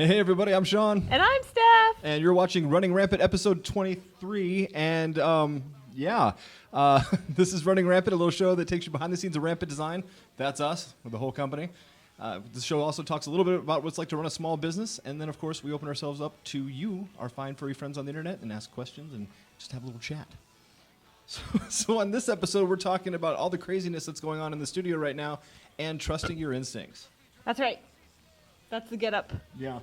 Hey everybody, I'm Sean. And I'm Steph. And you're watching Running Rampant episode 23. And this is Running Rampant, a little show that takes you behind the scenes of Rampant Design. That's us, with the whole company. This show also talks a little bit about what it's like to run a small business. And then, of course, we open ourselves up to you, our fine furry friends on the internet, and ask questions and just have a little chat. So on this episode, we're talking about all the craziness that's going on in the studio right now and trusting your instincts. That's right. That's the get-up. Yeah.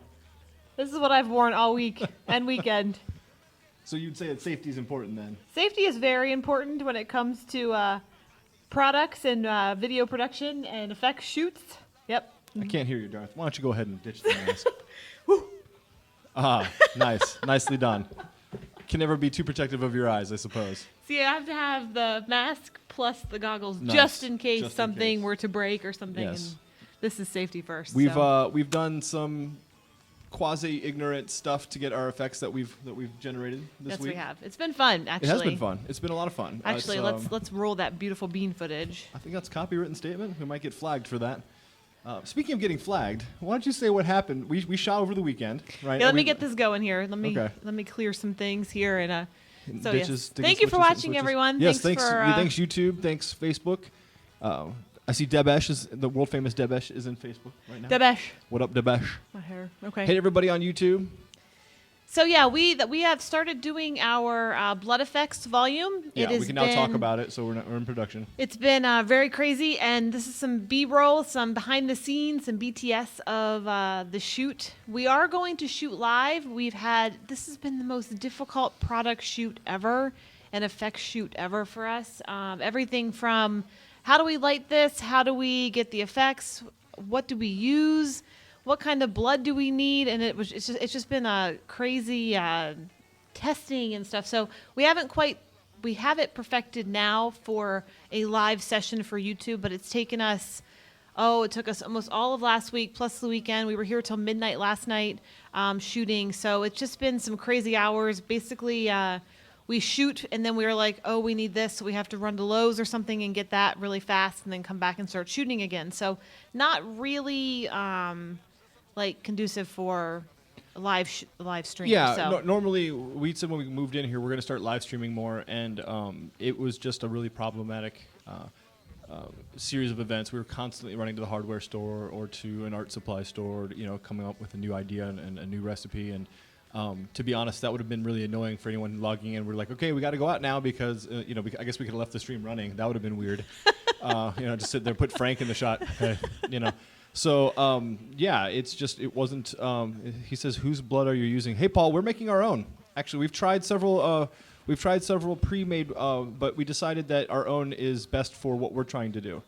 This is what I've worn all week and weekend. So you'd say that safety is important then? Safety is very important when it comes to products and video production and effects shoots. Yep. I can't hear you, Darth. Why don't you go ahead and ditch the mask? Nice. Nicely done. Can never be too protective of your eyes, I suppose. See, I have to have the mask plus the goggles Nice. just in case Just in something case. were to break or something. Yes. And this is safety first. We've done some quasi-ignorant stuff to get our effects that we've generated this Yes, week. we have. It's been fun, actually. It has been fun. It's been a lot of fun. Actually, let's roll that beautiful bean footage. I think that's a copywritten statement. We might get flagged for that. Speaking of getting flagged, why don't you say what happened? We shot over the weekend, right? Yeah, let me get this going here. Let Okay. me clear some things here and so Ditches, yes. Thank you for switches, watching, switches. everyone. Yes, thanks thanks YouTube, thanks Facebook. I see Debesh the world famous Debesh is in Facebook right now. Debesh. What up, Debesh? My hair. Okay. Hey everybody on YouTube. So yeah, we have started doing our blood effects volume. Yeah, we can now talk about it. So we're in production. It's been very crazy, and this is some B-roll, some behind the scenes, some BTS of the shoot. We are going to shoot live. This has been the most difficult product shoot ever, and effects shoot ever for us. Everything from how do we light this? How do we get the effects? What do we use? What kind of blood do we need? And it's just been a crazy testing and stuff. So we have it perfected now for a live session for YouTube, but it's taken us, it took us almost all of last week plus the weekend. We were here till midnight last night shooting. So it's just been some crazy hours. Basically, we shoot and then we were like, we need this. So we have to run to Lowe's or something and get that really fast and then come back and start shooting again. So not really conducive for a live stream. Yeah, so. Normally we said when we moved in here we're going to start live streaming more, and it was just a really problematic series of events. We were constantly running to the hardware store or to an art supply store, coming up with a new idea and a new recipe. And to be honest, that would have been really annoying for anyone logging in. We're like, okay, we got to go out now because I guess we could have left the stream running. That would have been weird. Just sit there, put Frank in the shot. So, it wasn't, he says, whose blood are you using? Hey, Paul, we're making our own. Actually, we've tried several pre-made, but we decided that our own is best for what we're trying to do.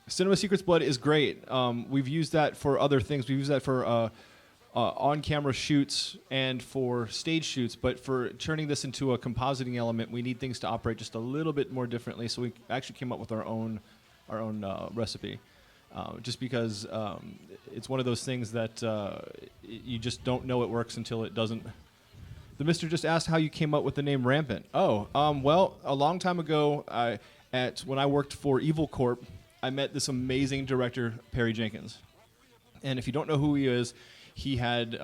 Cinema Secrets blood is great. We've used that for other things. We've used that for on-camera shoots and for stage shoots, but for turning this into a compositing element, we need things to operate just a little bit more differently, so we actually came up with our own recipe. Just because it's one of those things that you just don't know it works until it doesn't. The mister just asked how you came up with the name Rampant. Well, a long time ago, when I worked for Evil Corp, I met this amazing director, Perry Jenkins. And if you don't know who he is, he had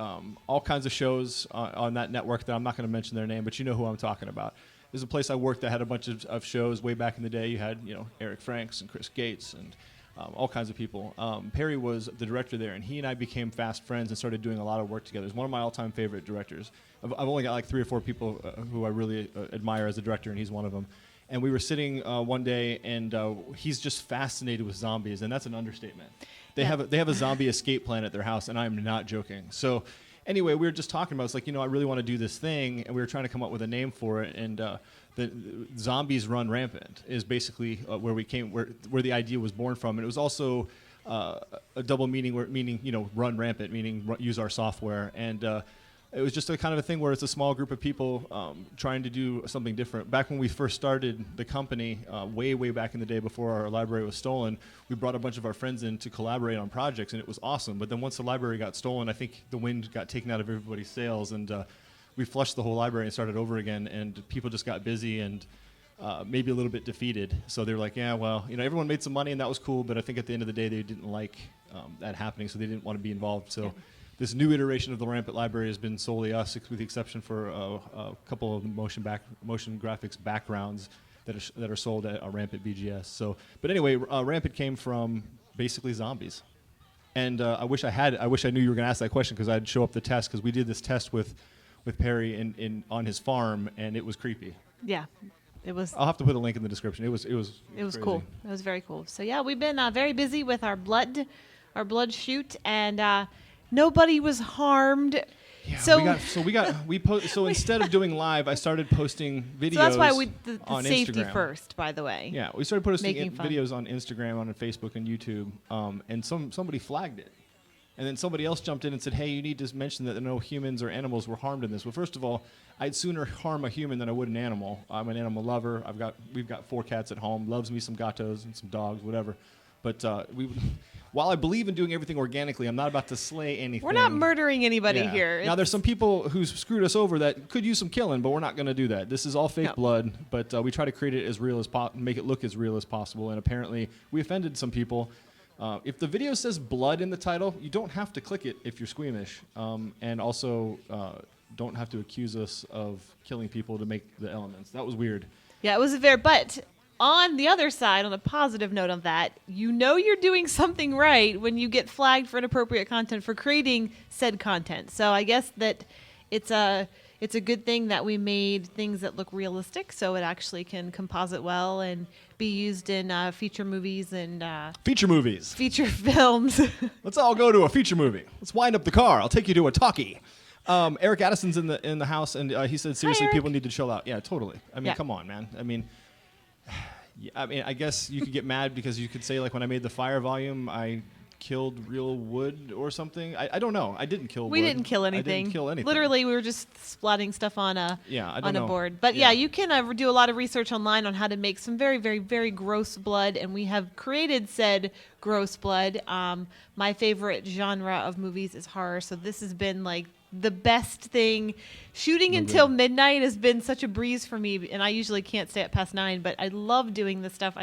all kinds of shows on that network that I'm not going to mention their name, but you know who I'm talking about. There's a place I worked that had a bunch of shows way back in the day. You had Eric Franks and Chris Gates and all kinds of people. Perry was the director there, and he and I became fast friends and started doing a lot of work together. He's one of my all-time favorite directors. I've only got like 3 or 4 people who I really admire as a director, and he's one of them. And we were sitting one day, and he's just fascinated with zombies, and that's an understatement. They have a zombie escape plan at their house, and I'm not joking. So anyway, we were just talking about, it's like, I really want to do this thing, and we were trying to come up with a name for it, and the zombies run rampant is basically where the idea was born from. And it was also a double meaning, meaning run rampant, meaning use our software. And it was just a kind of a thing where it's a small group of people trying to do something different. Back when we first started the company, way back in the day before our library was stolen, we brought a bunch of our friends in to collaborate on projects, and it was awesome. But then once the library got stolen, I think the wind got taken out of everybody's sails, and we flushed the whole library and started over again, and people just got busy and maybe a little bit defeated. So they were like, everyone made some money and that was cool, but I think at the end of the day they didn't like that happening, so they didn't want to be involved. So this new iteration of the Rampant library has been solely us, with the exception for a couple of motion graphics backgrounds that are sold at Rampant BGS. So, but anyway, Rampant came from basically zombies. And I wish I knew you were going to ask that question, because I'd show up the test, because we did this test with Perry on his farm, and it was creepy. Yeah, it was. I'll have to put a link in the description. It was crazy. Cool. It was very cool. So yeah, we've been very busy with our blood shoot, and nobody was harmed. Yeah, so instead of doing live, I started posting videos. So that's why the on safety Instagram first, by the way. Yeah, we started posting videos on Instagram, on Facebook, and YouTube, and somebody flagged it, and then somebody else jumped in and said, "Hey, you need to mention that no humans or animals were harmed in this." Well, first of all, I'd sooner harm a human than I would an animal. I'm an animal lover. We've got 4 cats at home. Loves me some gatos and some dogs, whatever. But while I believe in doing everything organically, I'm not about to slay anything. We're not murdering anybody here. Now, there's some people who screwed us over that could use some killing, but we're not going to do that. This is all fake blood, but we try to create it as real as make it look as real as possible. And apparently, we offended some people. If the video says blood in the title, you don't have to click it if you're squeamish. And also, don't have to accuse us of killing people to make the elements. That was weird. Yeah, it was but on the other side, on a positive note of that, you're doing something right when you get flagged for inappropriate content for creating said content. So I guess that it's a good thing that we made things that look realistic, so it actually can composite well and be used in feature movies and feature films. Let's all go to a feature movie. Let's wind up the car. I'll take you to a talkie. Eric Addison's in the house, and he said, seriously, people need to chill out. Yeah, totally. I mean, come on, man. I guess you could get mad because you could say, like, when I made the fire volume, I killed real wood or something. I don't know. I didn't kill wood. We didn't kill anything. I didn't kill anything. Literally, we were just splatting stuff on a board. But yeah, you can do a lot of research online on how to make some very, very, very gross blood, and we have created said gross blood. My favorite genre of movies is horror, so this has been like the best thing. Shooting until midnight has been such a breeze for me, and I usually can't stay up past 9, but I love doing this stuff.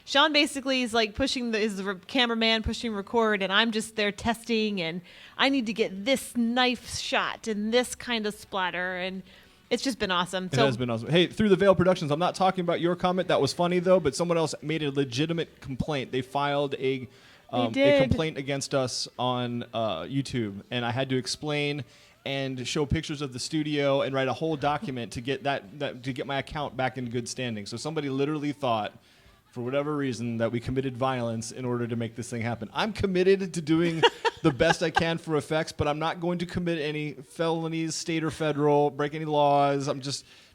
Sean basically is like is the cameraman pushing record, and I'm just there testing, and I need to get this knife shot and this kind of splatter, and it's just been awesome. It has been awesome. Hey, Through the Veil Productions, I'm not talking about your comment. That was funny, though, but someone else made a legitimate complaint. They filed a complaint against us on YouTube, and I had to explain and show pictures of the studio and write a whole document to get to get my account back in good standing. So somebody literally thought, for whatever reason, that we committed violence in order to make this thing happen. I'm committed to doing the best I can for effects, but I'm not going to commit any felonies, state or federal, break any laws.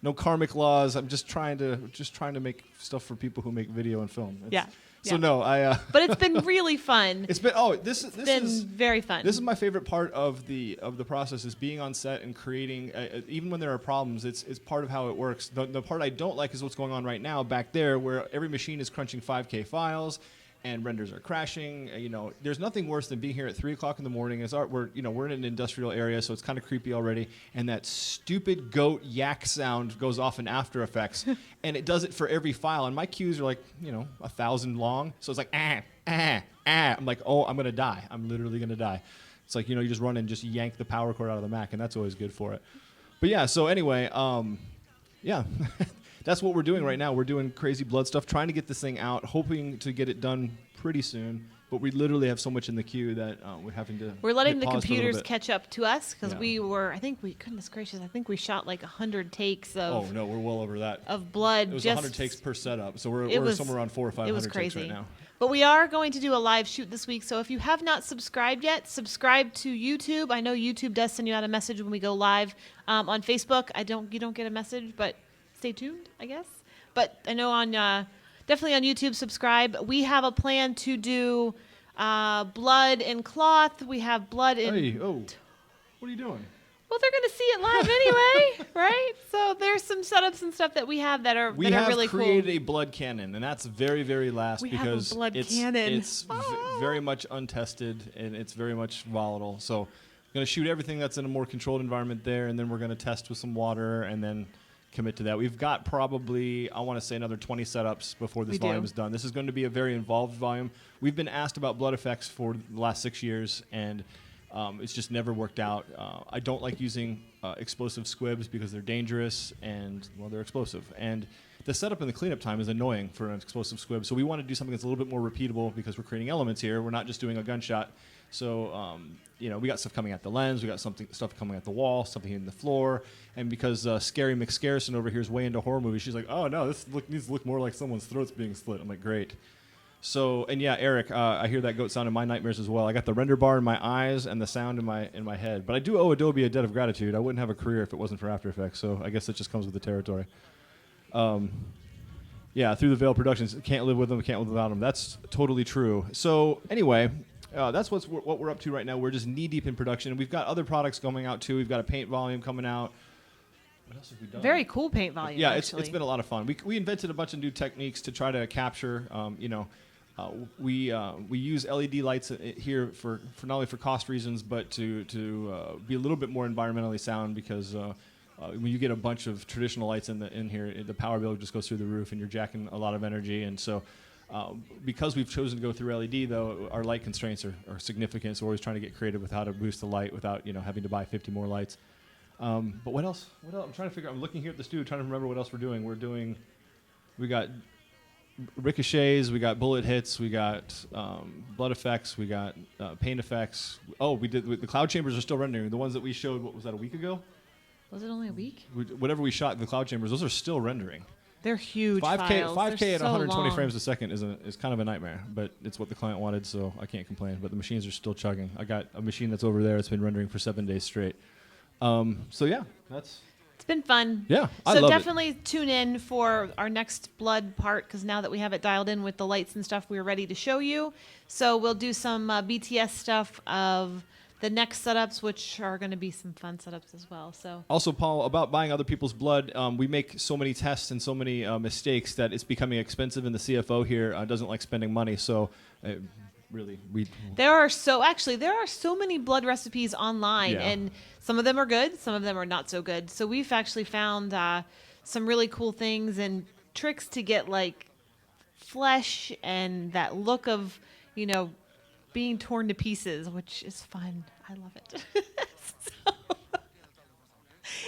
No karmic laws. I'm just trying to make stuff for people who make video and film. So no, but it's been really fun. It's been this is very fun. This is my favorite part of the process, is being on set and creating. Even when there are problems, it's part of how it works. The part I don't like is what's going on right now back there, where every machine is crunching 5K files, and renders are crashing. There's nothing worse than being here at 3:00 in the morning. We're in an industrial area, so it's kind of creepy already. And that stupid goat yak sound goes off in After Effects, and it does it for every file. And my cues are like 1,000 long, so it's like I'm like, oh, I'm gonna die. I'm literally gonna die. It's like you just run and just yank the power cord out of the Mac, and that's always good for it. But yeah, so anyway, yeah. That's what we're doing right now. We're doing crazy blood stuff, trying to get this thing out, hoping to get it done pretty soon. But we literally have so much in the queue that we're having to. We're letting the computers catch up to us because goodness gracious, I think we shot like 100 takes of. Oh no, we're well over that. Of blood. It was 100 takes per setup, so we're somewhere around 400 or 500 it was crazy. takes right now. But we are going to do a live shoot this week, so if you have not subscribed yet, subscribe to YouTube. I know YouTube does send you out a message when we go live. On Facebook, you don't get a message, but stay tuned, I guess. But I know definitely on YouTube, subscribe. We have a plan to do blood and cloth. We have blood in. Hey, what are you doing? Well, they're going to see it live anyway, right? So there's some setups and stuff that we have that are really cool. We have created a blood cannon, and that's very, very last because it's very much untested and it's very much volatile. So I'm going to shoot everything that's in a more controlled environment there, and then we're going to test with some water and then commit to that. We've got probably, I want to say, another 20 setups before this volume is done. This is going to be a very involved volume. We've been asked about blood effects for the last 6 years, and It's just never worked out. I don't like using explosive squibs because they're dangerous and, well, they're explosive. And the setup and the cleanup time is annoying for an explosive squib. So we want to do something that's a little bit more repeatable because we're creating elements here. We're not just doing a gunshot. So, we got stuff coming at the lens. We got stuff coming at the wall, something hitting the floor. And because Scary McScarison over here is way into horror movies, she's like, oh, no, this needs to look more like someone's throat's being slit. I'm like, great. So, and yeah, Eric, I hear that goat sound in my nightmares as well. I got the render bar in my eyes and the sound in my head. But I do owe Adobe a debt of gratitude. I wouldn't have a career if it wasn't for After Effects. So I guess it just comes with the territory. Yeah, Through the Veil Productions, can't live with them, can't live without them. That's totally true. So anyway, that's what we're up to right now. We're just knee deep in production. We've got other products coming out too. We've got a paint volume coming out. What else have we done? Very cool paint volume. Yeah, it's been a lot of fun. We invented a bunch of new techniques to try to capture. We use LED lights here for not only for cost reasons, but to be a little bit more environmentally sound because. When you get a bunch of traditional lights in here, the power bill just goes through the roof, and you're jacking a lot of energy. And so, because we've chosen to go through LED, though, our light constraints are significant. So we're always trying to get creative with how to boost the light without having to buy 50 more lights. But what else? I'm trying to figure out. I'm looking here at the studio, trying to remember what else we're doing. We got ricochets, we got bullet hits, we got blood effects, we got paint effects. Oh, the cloud chambers are still rendering. The ones that we showed, what was that, a week ago? Was it only a week? Whatever we shot in the cloud chambers, those are still rendering. They're huge 5K files. at 120 long. frames a second is kind of a nightmare, but it's what the client wanted, so I can't complain. But the machines are still chugging. I got a machine that's over there that's been rendering for 7 days straight. So yeah, it's been fun. Yeah, I so love definitely tune in for our next blood part because now that we have it dialed in with the lights and stuff, we're ready to show you. So we'll do some BTS stuff of the next setups, which are going to be some fun setups as well. So also, Paul, about buying other people's blood, we make so many tests and so many mistakes that it's becoming expensive, and the CFO here doesn't like spending money. So really, there are so many blood recipes online, and some of them are good, some of them are not so good. So we've actually found some really cool things and tricks to get like flesh and that look of being torn to pieces, which is fun. I love it.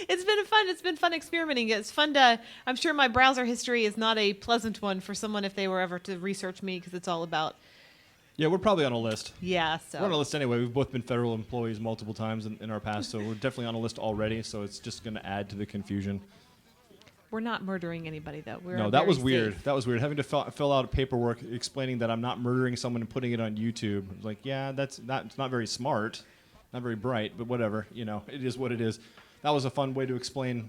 It's been fun experimenting. It's fun I'm sure my browser history is not a pleasant one for someone if they were ever to research me because it's all about. Yeah, we're probably on a list. Yeah, so. We're on a list anyway. We've both been federal employees multiple times in our past, so we're definitely on a list already, so it's just going to add to the confusion. We're not murdering anybody, though. No, that was weird. That was weird. Having to fill out paperwork explaining that I'm not murdering someone and putting it on YouTube. Like, yeah, it's not very smart, not very bright, but whatever. It is what it is. That was a fun way to explain,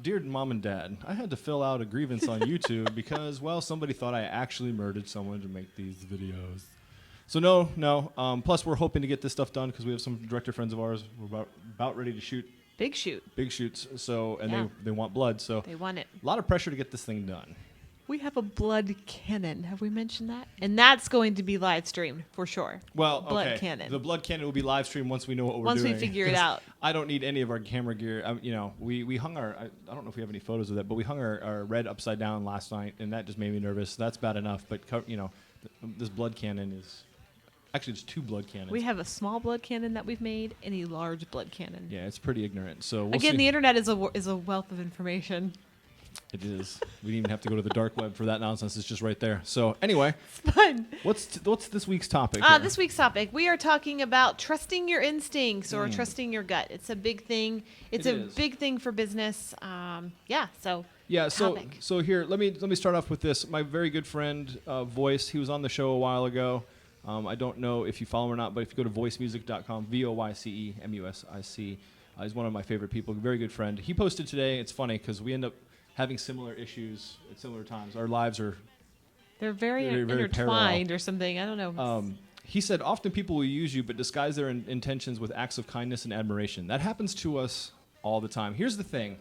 dear Mom and Dad, I had to fill out a grievance on YouTube because, well, somebody thought I actually murdered someone to make these videos. So no. Plus, we're hoping to get this stuff done because we have some director friends of ours. We're about ready to shoot. Big shoots. So, and they want blood. So they want it. A lot of pressure to get this thing done. We have a blood cannon. Have we mentioned that? And that's going to be live streamed for sure. Well, blood cannon. The blood cannon will be live streamed once we know what we're doing. Once we figure it out. I don't need any of our camera gear. We hung our. I don't know if we have any photos of that, but we hung our red upside down last night, and that just made me nervous. That's bad enough, but this blood cannon is. Actually, it's 2 blood cannons. We have a small blood cannon that we've made and a large blood cannon. Yeah, it's pretty ignorant. So we'll see. The internet is a wealth of information. It is. We didn't even have to go to the dark web for that nonsense. It's just right there. So anyway, it's fun. What's this week's topic? This week's topic, we are talking about trusting your instincts or trusting your gut. It's a big thing. It's a big thing for business. So here, let me start off with this. My very good friend, Voice, he was on the show a while ago. I don't know if you follow him or not, but if you go to voicemusic.com, VOYCEMUSIC, he's one of my favorite people, very good friend. He posted today, it's funny because we end up having similar issues at similar times. Our lives are very intertwined parallel. Or something, I don't know. He said, often people will use you but disguise their intentions with acts of kindness and admiration. That happens to us all the time. Here's the thing.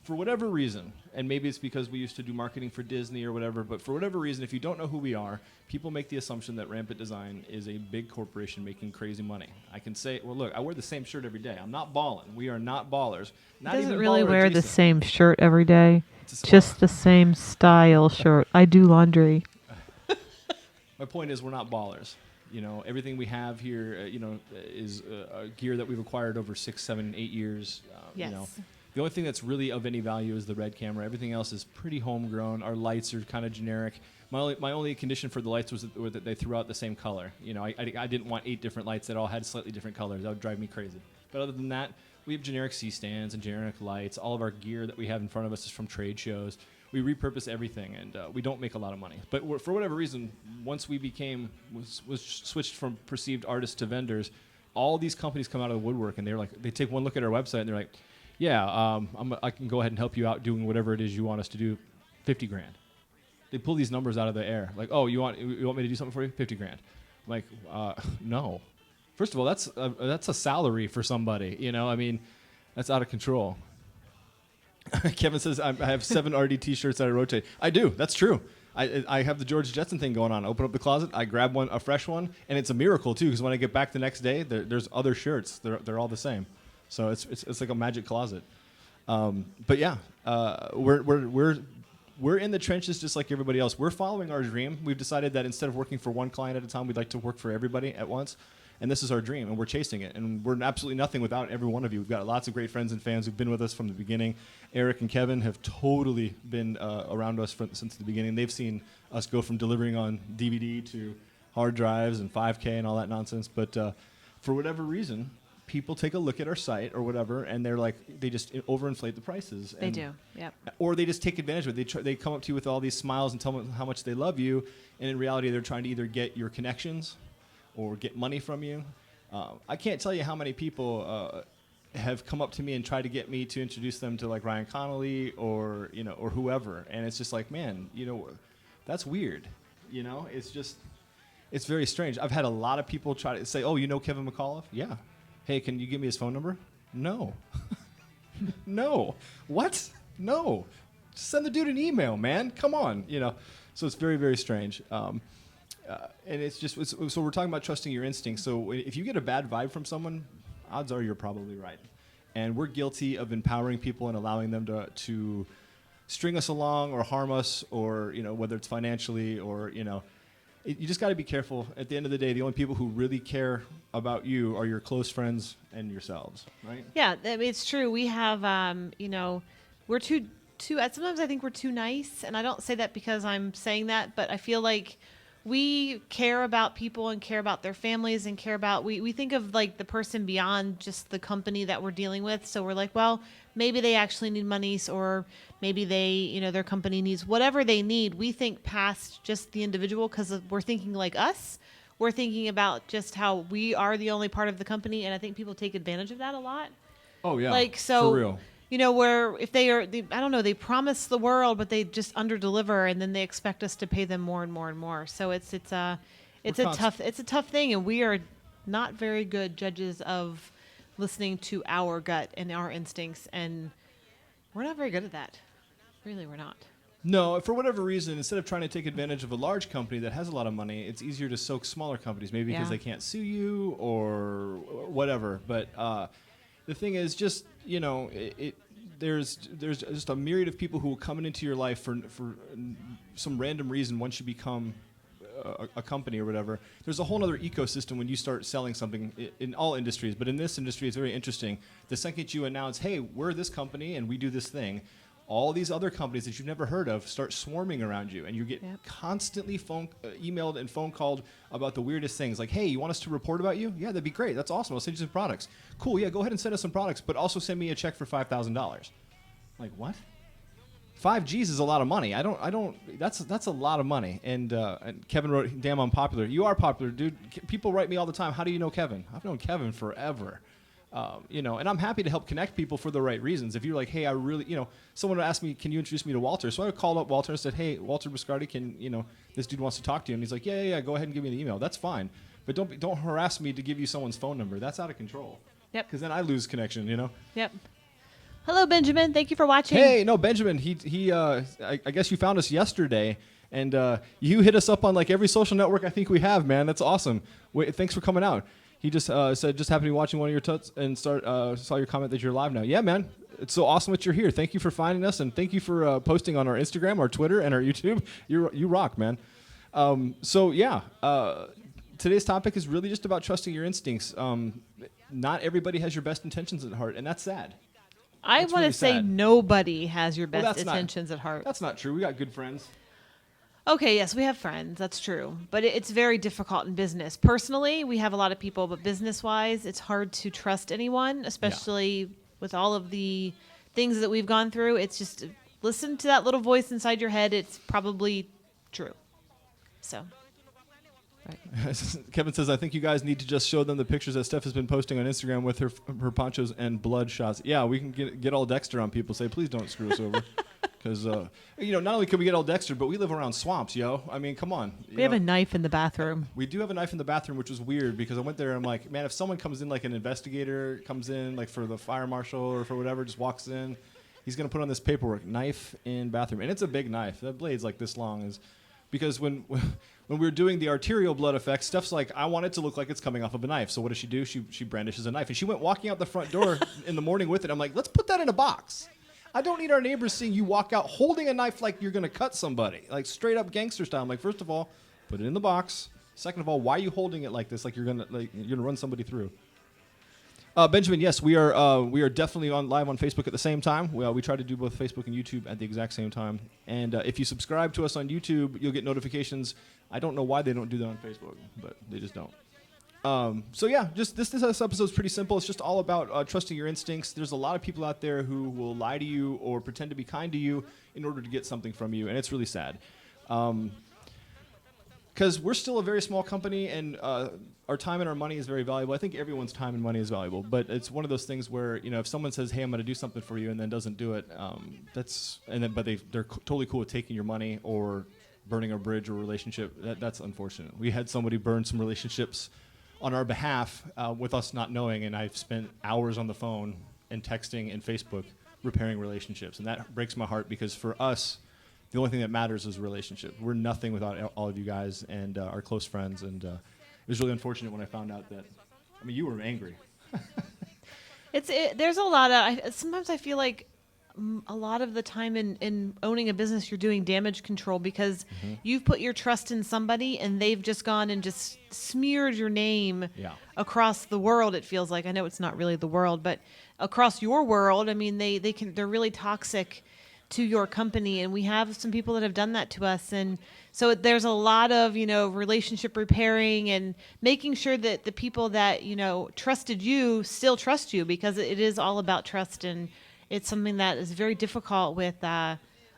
For whatever reason, and maybe it's because we used to do marketing for Disney or whatever, but for whatever reason, if you don't know who we are, people make the assumption that Rampant Design is a big corporation making crazy money. I can say, well, look, I wear the same shirt every day. I'm not balling. We are not ballers. Not doesn't even really baller wear the adjacent. same shirt every day. Just the same style shirt. I do laundry. My point is we're not ballers. You know, everything we have here, is gear that we've acquired over 6, 7, 8 years. Yes. You know, the only thing that's really of any value is the red camera. Everything else is pretty homegrown. Our lights are kind of generic. My only condition for the lights was that they threw out the same color. You know, I didn't want 8 different lights that all had slightly different colors. That would drive me crazy. But other than that, we have generic C-stands and generic lights. All of our gear that we have in front of us is from trade shows. We repurpose everything, and we don't make a lot of money. But for whatever reason, once we was switched from perceived artists to vendors, all these companies come out of the woodwork, and they take one look at our website, and they're like, yeah, I can go ahead and help you out doing whatever it is you want us to do, $50,000. They pull these numbers out of the air, like, oh, you want me to do something for you, $50,000. I'm like, no. First of all, that's a salary for somebody, you know. I mean, that's out of control. Kevin says, I have 7 RD T-shirts that I rotate. I do. That's true. I have the George Jetson thing going on. I open up the closet, I grab a fresh one, and it's a miracle too, because when I get back the next day, there's other shirts. They're all the same. So it's like a magic closet. But yeah, we're in the trenches just like everybody else. We're following our dream. We've decided that instead of working for one client at a time, we'd like to work for everybody at once. And this is our dream, and we're chasing it. And we're absolutely nothing without every one of you. We've got lots of great friends and fans who've been with us from the beginning. Eric and Kevin have totally been around us since the beginning. They've seen us go from delivering on DVD to hard drives and 5K and all that nonsense. But for whatever reason, people take a look at our site or whatever, and they're like, they just overinflate the prices. They do, yep. Or they just take advantage of it. They come up to you with all these smiles and tell them how much they love you, and in reality, they're trying to either get your connections or get money from you. I can't tell you how many people have come up to me and tried to get me to introduce them to like Ryan Connolly or whoever, and it's just like, man, that's weird. It's very strange. I've had a lot of people try to say, oh, you know Kevin McAuliffe? Yeah. Hey, can you give me his phone number? No. No. What? No. Just send the dude an email, man. Come on. So it's very, very strange. And it's just, so we're talking about trusting your instincts. So if you get a bad vibe from someone, odds are you're probably right. And we're guilty of empowering people and allowing them to string us along or harm us, or, whether it's financially or, you just got to be careful. At the end of the day, the only people who really care about you are your close friends and yourselves, right? Yeah, it's true. We have, we're too, sometimes I think we're too nice. And I don't say that because I'm saying that, but I feel like we care about people and care about their families and care about, we think of like the person beyond just the company that we're dealing with. So we're like, well, maybe they actually need money, or maybe they, their company needs whatever they need. We think past just the individual because we're thinking like us. We're thinking about just how we are the only part of the company. And I think people take advantage of that a lot. Oh yeah. Like, so, for real. Where if I don't know, they promise the world, but they just underdeliver, and then they expect us to pay them more and more and more. So it's a tough thing, and we are not very good judges of listening to our gut and our instincts, and we're not very good at that. Really, we're not. No, for whatever reason, instead of trying to take advantage of a large company that has a lot of money, it's easier to soak smaller companies, maybe because they can't sue you or whatever. But the thing is, just there's just a myriad of people who will come into your life for some random reason once you become a company or whatever. There's a whole other ecosystem when you start selling something in all industries, but in this industry it's very interesting. The second you announce, hey, we're this company and we do this thing, all these other companies that you've never heard of start swarming around you, and you get constantly emailed and phone called about the weirdest things. Like, hey, you want us to report about you? Yeah, that'd be great. That's awesome. I'll send you some products. Cool. Yeah, go ahead and send us some products, but also send me a check for $5,000. Like, what? 5 G's is a lot of money. I don't. That's a lot of money. And Kevin wrote, "Damn, I'm popular." You are popular, dude. People write me all the time. How do you know Kevin? I've known Kevin forever. And I'm happy to help connect people for the right reasons. If you're like, hey, I really, someone would ask me, can you introduce me to Walter? So I called up Walter and said, hey, Walter Biscardi, this dude wants to talk to you. And he's like, yeah, go ahead and give me an email. That's fine. But don't harass me to give you someone's phone number. That's out of control. Yep. Because then I lose connection, Yep. Hello, Benjamin. Thank you for watching. Hey, no, Benjamin, I guess you found us yesterday. And you hit us up on like every social network I think we have, man. That's awesome. Thanks for coming out. He just said, just happened to be watching one of your tuts and saw your comment that you're live now. Yeah, man. It's so awesome that you're here. Thank you for finding us, and thank you for posting on our Instagram, our Twitter, and our YouTube. You rock, man. Today today's topic is really just about trusting your instincts. Not everybody has your best intentions at heart, and that's sad. I That's want to really say sad. nobody has your Well, best that's not- intentions at heart. That's not true. We got good friends. Okay, yes, we have friends. That's true. But it's very difficult in business. Personally, we have a lot of people, but business-wise, it's hard to trust anyone, especially with all of the things that we've gone through. It's just listen to that little voice inside your head. It's probably true. So, Kevin says, I think you guys need to just show them the pictures that Steph has been posting on Instagram with her ponchos and blood shots. Yeah, we can get all Dexter on people. Say, please don't screw us over. Because, not only can we get all Dexter, but we live around swamps, yo. I mean, come on. we have a knife in the bathroom. We do have a knife in the bathroom, which was weird because I went there and I'm like, man, if someone comes in, like an investigator comes in, like for the fire marshal or for whatever, just walks in, he's going to put on this paperwork, knife in bathroom. And it's a big knife. That blade's like this long. Because when we were doing the arterial blood effects, Steph's like, I want it to look like it's coming off of a knife. So what does she do? She brandishes a knife. And she went walking out the front door in the morning with it. I'm like, let's put that in a box. I don't need our neighbors seeing you walk out holding a knife like you're going to cut somebody. Like straight up gangster style. I'm like, first of all, put it in the box. Second of all, why are you holding it like this? Like you're gonna run somebody through. Benjamin, yes, we are definitely live on Facebook at the same time. We try to do both Facebook and YouTube at the exact same time. And if you subscribe to us on YouTube, you'll get notifications. I don't know why they don't do that on Facebook, but they just don't. So yeah, just this episode is pretty simple. It's just all about trusting your instincts. There's a lot of people out there who will lie to you or pretend to be kind to you in order to get something from you, and it's really sad. Because we're still a very small company, and our time and our money is very valuable. I think everyone's time and money is valuable, but it's one of those things where if someone says, "Hey, I'm going to do something for you," and then doesn't do it, but they're totally cool with taking your money or burning a bridge or relationship. That's unfortunate. We had somebody burn some relationships on our behalf with us not knowing, and I've spent hours on the phone and texting and Facebook repairing relationships, and that breaks my heart because for us, the only thing that matters is a relationship. We're nothing without all of you guys and our close friends, and it was really unfortunate when I found out that. I mean, you were angry. There's a lot of. Sometimes I feel like a lot of the time in owning a business, you're doing damage control because you've put your trust in somebody and they've just gone and just smeared your name across the world. It feels like, I know it's not really the world, but across your world. I mean, they're really toxic to your company, and we have some people that have done that to us. And so there's a lot of, relationship repairing and making sure that the people that, trusted you still trust you, because it is all about trust. And it's something that is very difficult with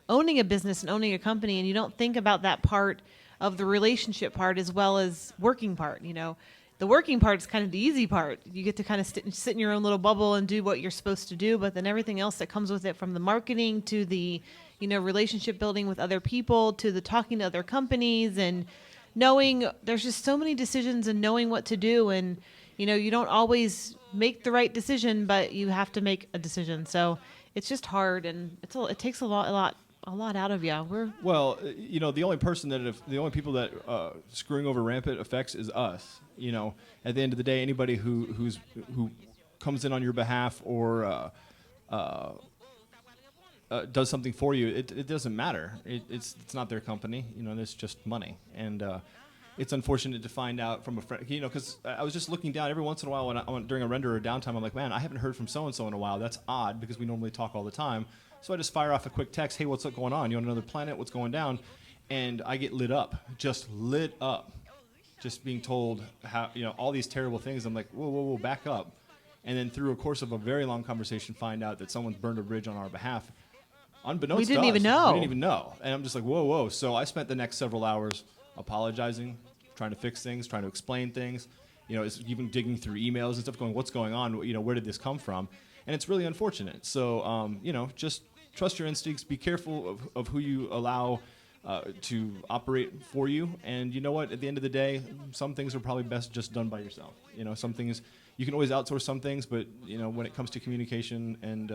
owning a business and owning a company, and you don't think about that part of the relationship part as well as working part. The working part is kind of the easy part. You get to kind of sit in your own little bubble and do what you're supposed to do, but then everything else that comes with it, from the marketing to the relationship building with other people to the talking to other companies and knowing there's just so many decisions and knowing what to do. And you don't always make the right decision, but you have to make a decision. So it's just hard, and it takes a lot out of you. The only people that screwing over Rampant affects is us. At the end of the day, anybody who comes in on your behalf or does something for you, it doesn't matter. It's not their company. It's just money, and it's unfortunate to find out from a friend. Because I was just looking down every once in a while during a render or downtime. I'm like, man, I haven't heard from so and so in a while. That's odd because we normally talk all the time. So I just fire off a quick text. Hey, what's going on? You on another planet? What's going down? And I get lit up, just being told how all these terrible things. I'm like, whoa, back up. And then through a course of a very long conversation, find out that someone's burned a bridge on our behalf. Unbeknownst to us. We didn't even know. And I'm just like, whoa. So I spent the next several hours apologizing, trying to fix things, trying to explain things. Even digging through emails and stuff, going, what's going on? Where did this come from? And it's really unfortunate. So, just trust your instincts. Be careful of who you allow to operate for you. And you know what? At the end of the day, some things are probably best just done by yourself. Some things you can always outsource some things, but when it comes to communication and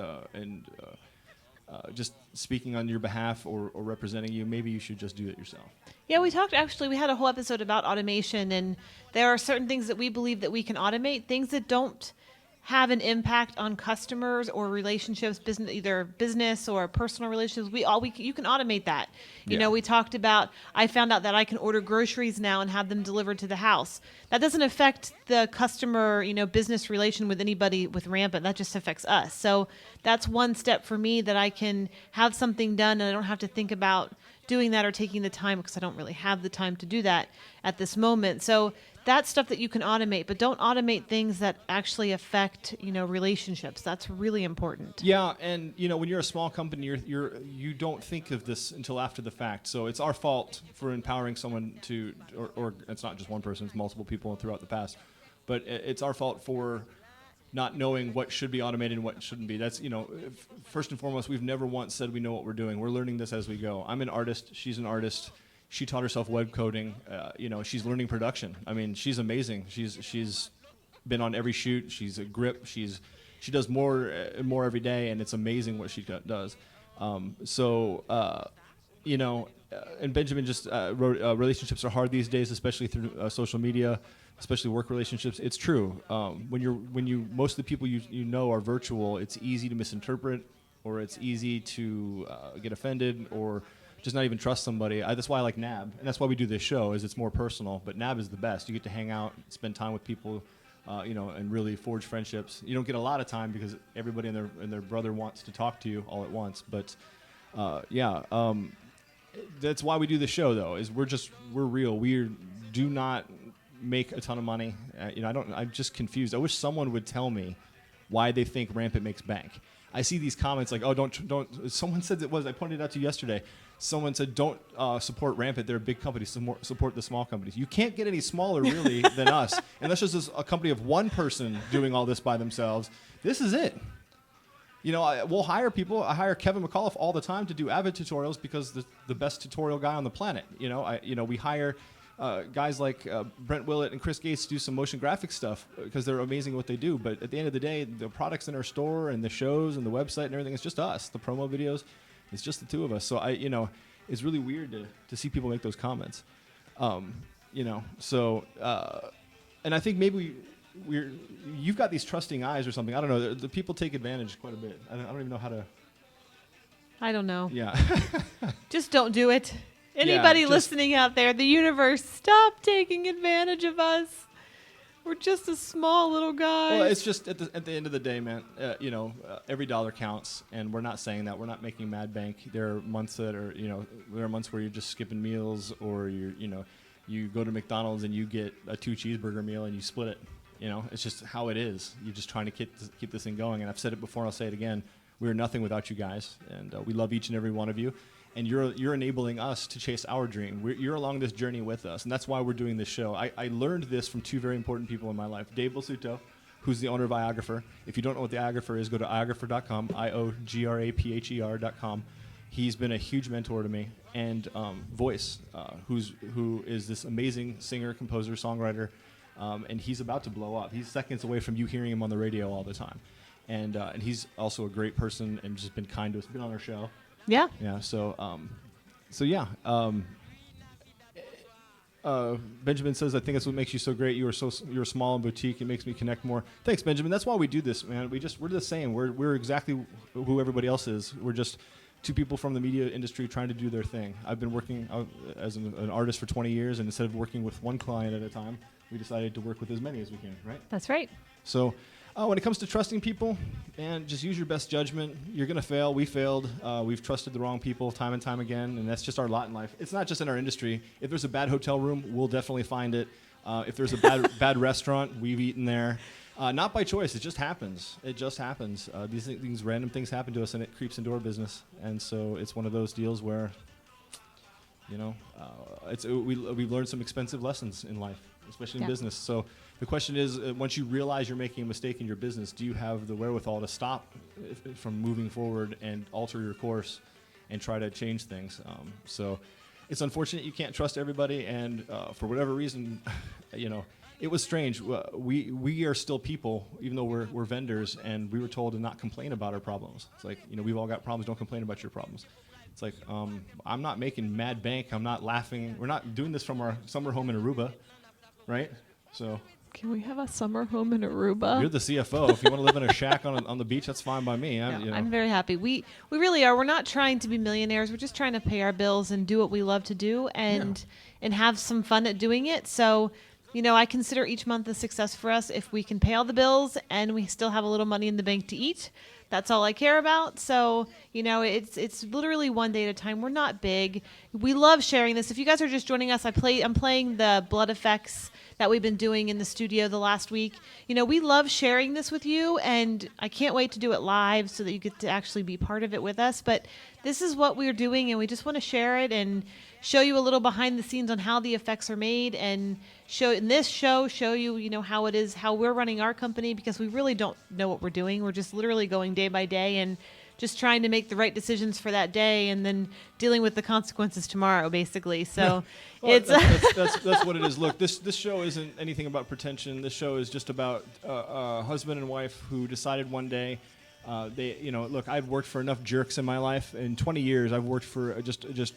just speaking on your behalf or representing you, maybe you should just do it yourself. Yeah, we had a whole episode about automation, and there are certain things that we believe that we can automate, things that don't have an impact on customers or relationships, business, either business or personal relationships, you can automate that. You know, we talked about, I found out that I can order groceries now and have them delivered to the house. That doesn't affect the customer, business relation with anybody with Rampant. That just affects us. So that's one step for me, that I can have something done and I don't have to think about doing that or taking the time, because I don't really have the time to do that at this moment. So that's stuff that you can automate, but don't automate things that actually affect, relationships. That's really important. Yeah, and when you're a small company, you don't think of this until after the fact. So it's our fault for empowering someone to, or it's not just one person, it's multiple people throughout the past, but it's our fault for not knowing what should be automated and what shouldn't be. That's, first and foremost, we've never once said we know what we're doing. We're learning this as we go. I'm an artist. She's an artist. She taught herself web coding. She's learning production. I mean, she's amazing. She's been on every shoot. She's a grip. She does more and more every day, and it's amazing what she does. And Benjamin just wrote, relationships are hard these days, especially through social media, especially work relationships. It's true. When most of the people you know are virtual, it's easy to misinterpret, or it's easy to get offended, or just not even trust somebody. That's why I like NAB, and that's why we do this show, is it's more personal. But NAB is the best. You get to hang out, spend time with people, and really forge friendships. You don't get a lot of time because everybody and their brother wants to talk to you all at once. But that's why we do the show, though. Is we're real. We do not make a ton of money. I'm just confused. I wish someone would tell me why they think Rampant makes bank. I see these comments like, oh, don't. Someone said I pointed out to you yesterday. Someone said, don't support Rampant. They're a big company. Support the small companies. You can't get any smaller, really, than us. Unless there's a company of one person doing all this by themselves. This is it. We'll hire people. I hire Kevin McAuliffe all the time to do Avid tutorials because the best tutorial guy on the planet. We hire guys like Brent Willett and Chris Gates to do some motion graphic stuff because they're amazing at what they do. But at the end of the day, the products in our store and the shows and the website and everything, it's just us. The promo videos, it's just the two of us. So it's really weird to see people make those comments. And I think maybe you've got these trusting eyes or something. I don't know. The people take advantage quite a bit. I don't even know how to. I don't know. Yeah. Just don't do it. Anybody listening out there, the universe, stop taking advantage of us. We're just a small little guy. Well, it's just at the end of the day, man. Every dollar counts, and we're not saying that. We're not making mad bank. There are months that are, there are months where you're just skipping meals, or you go to McDonald's and you get a 2 cheeseburger meal and you split it. It's just how it is. You're just trying to keep this thing going. And I've said it before, and I'll say it again. We are nothing without you guys, and we love each and every one of you. And you're enabling us to chase our dream. You're along this journey with us, and that's why we're doing this show. I learned this from two very important people in my life. Dave Bilsuto, who's the owner of Iographer. If you don't know what the Iographer is, go to iographer.com, IOGRAPHER.com. He's been a huge mentor to me. And Voice, who is this amazing singer, composer, songwriter, and he's about to blow up. He's seconds away from you hearing him on the radio all the time. And he's also a great person and just been kind to us. Been on our show. Yeah. Yeah. Benjamin says, I think that's what makes you so great. You're small and boutique. It makes me connect more. Thanks, Benjamin. That's why we do this, man. We're the same. We're exactly who everybody else is. We're just two people from the media industry trying to do their thing. I've been working as an artist for 20 years, and instead of working with one client at a time, we decided to work with as many as we can, right? That's right. So when it comes to trusting people, and just use your best judgment. You're going to fail. We failed. We've trusted the wrong people time and time again, and that's just our lot in life. It's not just in our industry. If there's a bad hotel room, we'll definitely find it. If there's a bad restaurant, we've eaten there. Not by choice. It just happens. It just happens. These random things happen to us, and it creeps into our business. And so it's one of those deals where, we've learned some expensive lessons in life, especially in business. So the question is, once you realize you're making a mistake in your business, do you have the wherewithal to stop from moving forward and alter your course and try to change things? So it's unfortunate you can't trust everybody, and for whatever reason, it was strange. We are still people, even though we're vendors, and we were told to not complain about our problems. It's like, we've all got problems. Don't complain about your problems. It's like, I'm not making mad bank. I'm not laughing. We're not doing this from our summer home in Aruba, right? So Can we have a summer home in Aruba? You're the CFO. If you want to live in a shack on the beach, that's fine by me. I'm very happy. We really are. We're not trying to be millionaires. We're just trying to pay our bills and do what we love to do and have some fun at doing it. So, I consider each month a success for us if we can pay all the bills and we still have a little money in the bank to eat. That's all I care about. So, it's literally one day at a time. We're not big. We love sharing this. If you guys are just joining us, I'm playing the blood effects that we've been doing in the studio the last week. We love sharing this with you, and I can't wait to do it live so that you get to actually be part of it with us. But this is what we're doing, and we just want to share it and show you a little behind the scenes on how the effects are made, and show you, how it is, how we're running our company, because we really don't know what we're doing. We're just literally going day by day and just trying to make the right decisions for that day and then dealing with the consequences tomorrow, basically. So well, it's that's what it is. Look, this show isn't anything about pretension. This show is just about a husband and wife who decided one day, look, I've worked for enough jerks in my life. In 20 years, I've worked for just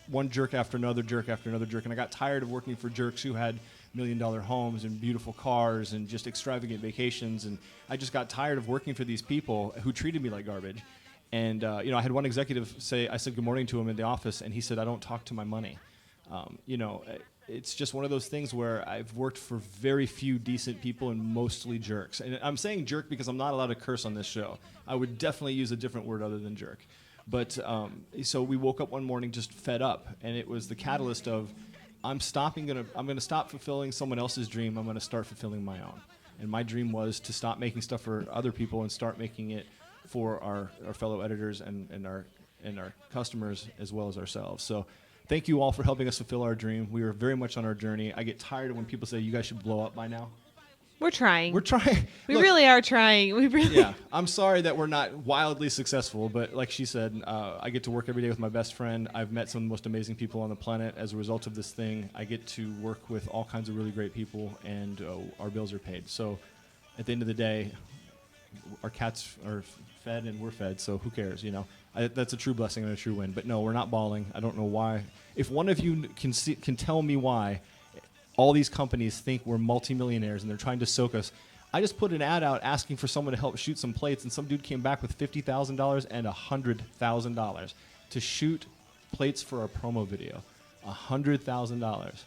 one jerk after another jerk after another jerk, and I got tired of working for jerks who had $1 million homes and beautiful cars and just extravagant vacations, and I just got tired of working for these people who treated me like garbage. And I had one executive I said good morning to him in the office, and he said, I don't talk to my money. It's just one of those things where I've worked for very few decent people and mostly jerks. And I'm saying jerk because I'm not allowed to curse on this show. I would definitely use a different word other than jerk. But so we woke up one morning just fed up, and it was the catalyst of I'm going to stop fulfilling someone else's dream. I'm going to start fulfilling my own. And my dream was to stop making stuff for other people and start making it for our fellow editors and our customers as well as ourselves. So thank you all for helping us fulfill our dream. We are very much on our journey. I get tired of when people say you guys should blow up by now. We're trying. We're trying. We really are trying. Yeah. I'm sorry that we're not wildly successful, but like she said, I get to work every day with my best friend. I've met some of the most amazing people on the planet as a result of this thing. I get to work with all kinds of really great people, and our bills are paid. So at the end of the day, our cats are fed and we're fed, so who cares, that's a true blessing and a true win. But no, we're not bawling. I don't know why. If one of you can tell me why all these companies think we're multimillionaires and they're trying to soak us. I just put an ad out asking for someone to help shoot some plates, and some dude came back with $50,000 and $100,000 to shoot plates for a promo video. $100,000.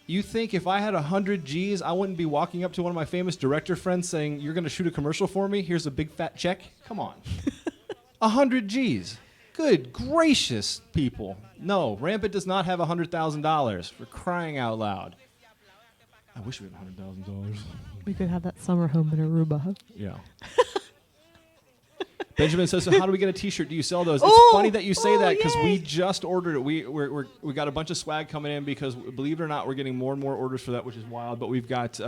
You think if I had 100 G's, I wouldn't be walking up to one of my famous director friends saying, you're going to shoot a commercial for me? Here's a big fat check? Come on. 100 G's. Good gracious, people. No, Rampant does not have $100,000, for crying out loud. I wish we had $100,000. We could have that summer home in Aruba. Yeah. Benjamin says, so how do we get a T-shirt? Do you sell those? It's funny that you say that, because we just ordered it. We got a bunch of swag coming in because, believe it or not, we're getting more and more orders for that, which is wild. But we've got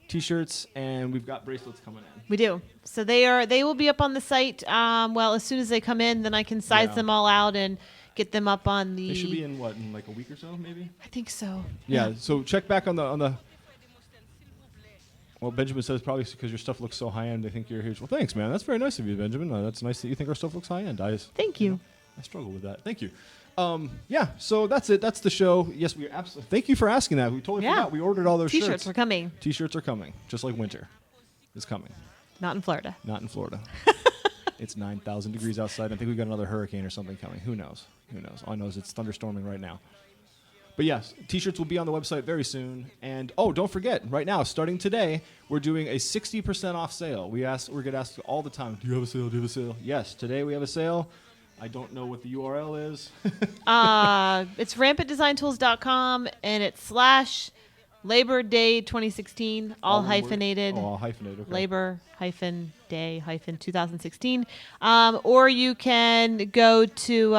T-shirts and we've got bracelets coming in. We do. So they will be up on the site. As soon as they come in, then I can size them all out and get them up on the. They should be in like a week or so, maybe. I think so. Yeah. So check back on the. Well, Benjamin says probably because your stuff looks so high-end, they think you're huge. Well, thanks, man. That's very nice of you, Benjamin. That's nice that you think our stuff looks high-end. Thank you. I struggle with that. Thank you. So that's it. That's the show. Yes, we absolutely. Thank you for asking that. We totally forgot. We ordered all those shirts. T-shirts are coming. T-shirts are coming, just like winter is coming. Not in Florida. Not in Florida. It's 9,000 degrees outside. I think we've got another hurricane or something coming. Who knows? All I know is it's thunderstorming right now. But yes, T-shirts will be on the website very soon. And don't forget, right now, starting today, we're doing a 60% off sale. We get asked all the time, do you have a sale? Do you have a sale? Yes, today we have a sale. I don't know what the URL is. It's rampantdesigntools.com, and it's /Labor Day 2016, all hyphenated. All hyphenated, okay. Labor Day 2016. Or you can go to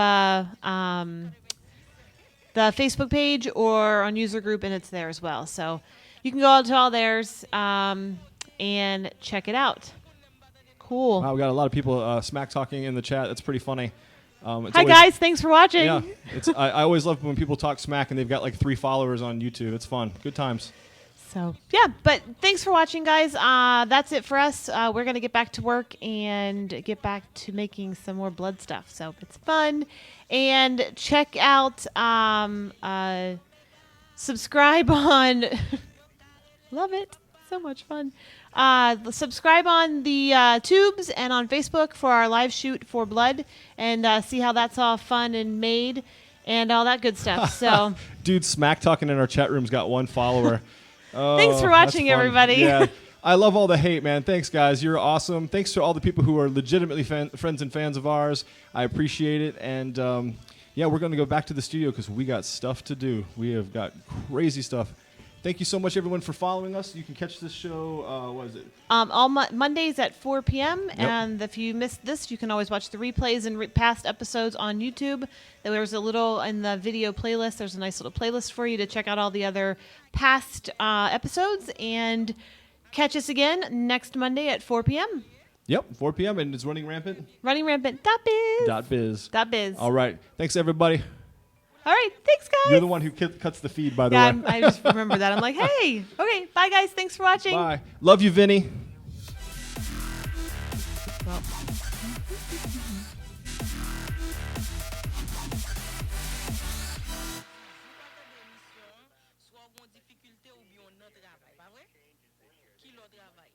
the Facebook page or on user group, and it's there as well. So you can go out to all theirs and check it out. Cool. Wow, we got a lot of people smack talking in the chat. That's pretty funny. Hi, guys. Thanks for watching. Yeah, I always love when people talk smack and they've got like 3 followers on YouTube. It's fun. Good times. So, yeah, but thanks for watching, guys. That's it for us. We're going to get back to work and get back to making some more blood stuff. So it's fun. And check out, subscribe on, love it. so much fun. Subscribe on the tubes and on Facebook for our live shoot for Blood, and see how that's all fun and made and all that good stuff. So, Dude, smack talking in our chat room's got 1 follower. thanks for That's watching, fun. everybody. Yeah. I love all the hate, man. Thanks, guys. You're awesome. Thanks to all the people who are legitimately friends and fans of ours. I appreciate it. And, yeah, we're going to go back to the studio because we got stuff to do. We have got crazy stuff. Thank you so much, everyone, for following us. You can catch this show, what is it? All Mondays at 4 p.m. And if you missed this, you can always watch the replays and past episodes on YouTube. There's a little in the video playlist. There's a nice little playlist for you to check out all the other past episodes. And catch us again next Monday at 4 p.m. Yep, 4 p.m. And it's running rampant. RunningRampant.biz. .biz. All right. Thanks, everybody. All right. Thanks, guys. You're the one who cuts the feed, by the Yeah, way. I just remember that. I'm like, hey. Okay. Bye, guys. Thanks for watching. Bye. Love you, Vinny. Well, Soit on difficulté ou bien on travail, pas vrai? Qui l'autre travail?